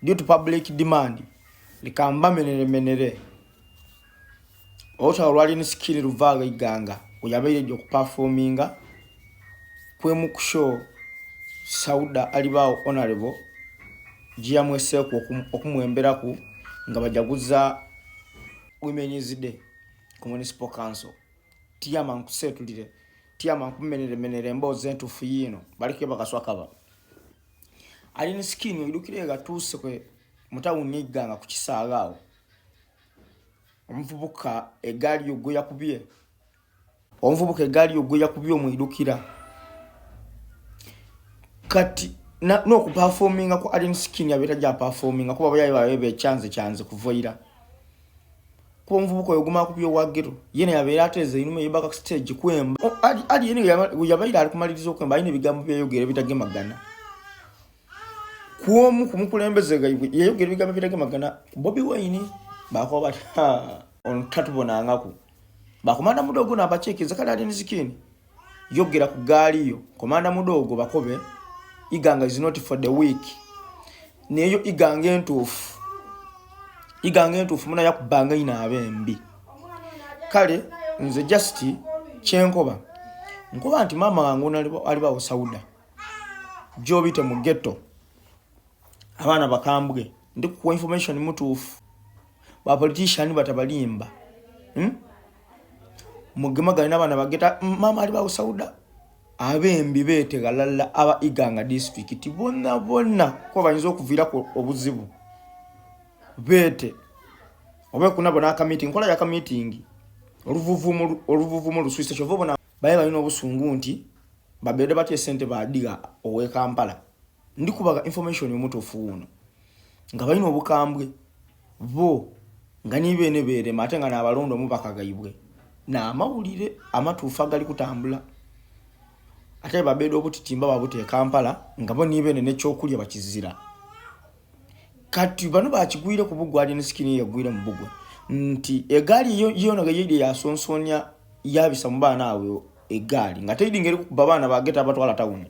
due to public demand likamba menere ota olwali ni skill Luvaga iganga uyabaire jo performinga kwemu ku show Sauda alibao honorable GMS okumwemberaku nga bajaguza Women's Day ku municipal council tiyama nkusetulire tiyama nkumenere mboze entufu yino balike bakaswakaba ali ni skin idukire gatuse kwe mutawuni iganga ku kisagaawo omuvubuka egali yogoya kubye omuvubuka egali yogoya kubye omwidukira kati no ku performinga ko ali ni skin yabera ja performinga ko baba yayibabe chance kuvoira ko mvubuko yoguma kubyo wagero yene yabera ateze inume yibaka stage kwemba ali yene yabaira ali kumaliriza kwemba ine bigambo byeyogere bitagemagana kuomu kumukulembezega yeyogere bigambo bitagemagana Bobi Wine bako bati on tatubona ngaku bakomanda mudogo nabachekeza kala ali nizikini yogera ku gali yo komanda mudogo bakobe iganga is not for the week neyo iganga entufu muna yakubanga ina abembi kale nze just chenkoba nkoba anti mama wangu aliba Sauda jobite mu ghetto abana bakambwe ndi ku information mutufu ba politician batabalimba mugemaga n'abana bageta mama aliba Sauda abembi bete galalla aba iganga district bonna ko banyizo okuvira ko obuzibu bete obe kuna bona aka meeting kola ya ka meeting oluvuvumu luswisa chovobona baye balino obusungu nti babede batye sente badiga owe Kampala ndikubaga information yomutofu uno nga balino obukambwe bo ngani bene bere matenga na abalondo mubakagayibwe na amawulire amatufa gali kutambula ate babedo obutitimba babute Kampala ngabo nibene nechokulya bakizira kati bano bakigwire ku bugwali ne skini yagwire mu bugwa nti egali yona gayide ya sonsonya yabisa mubana awe egali ngate ngeri ku babana bageta abatwala town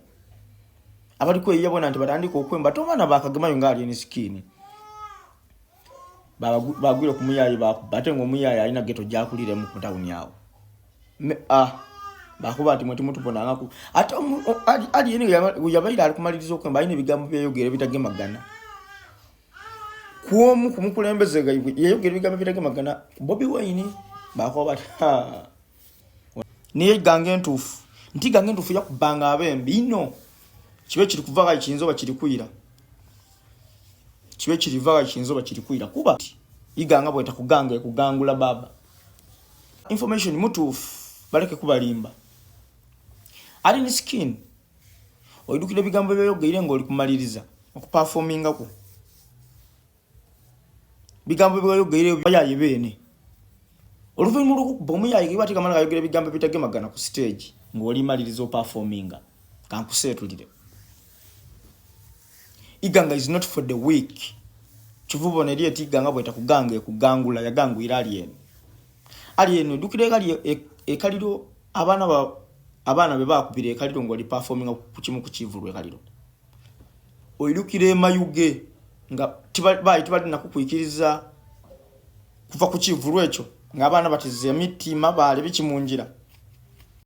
abali ko yabona nti batandika okwemba to bana bakagamayo ngali ne skini bagwire ku muyayi batengo muyayi alina geto jakulire mu town yawo bakuba ati mutupona ngaku ate ali yene yabaira ali kumaliriza okwemba ine bigambo byeyogere bitagemagana kuomu kumukulembezega yeyogere bigambo bitagemagana Bobi Wine bakoba niye gange entufu nti gange entufu yakubanga abembi ino kibe kiri kuvaga ikinzoba kiri kwira kibe kiri vaga ikinzoba kiri kwira kuba iganga bweta kugange kugangula baba information mutufu baleke kubalimba ali ni skin oidukire bigambo byeyogere ngoli kumaliriza okuperforminga ko bigambo byeyogere bayayibene oluvannyuma lw'okubomu yayi batika mana kayogere bigambo bitagemagana ku stage ngoli maliriza performinga kankusetulire iganga is not for the week chivubona eliye tiganga bweta kugange kugangula yagangwira alien dukire kali ekaliro abana be bakubire ekaliro ngoli performinga ku kimu ku kivulwe kaliro oidukire mayuge nga tibali nakukwikiriza kuva ku kivulwe echo ngabana batize mitima bali bikimunjira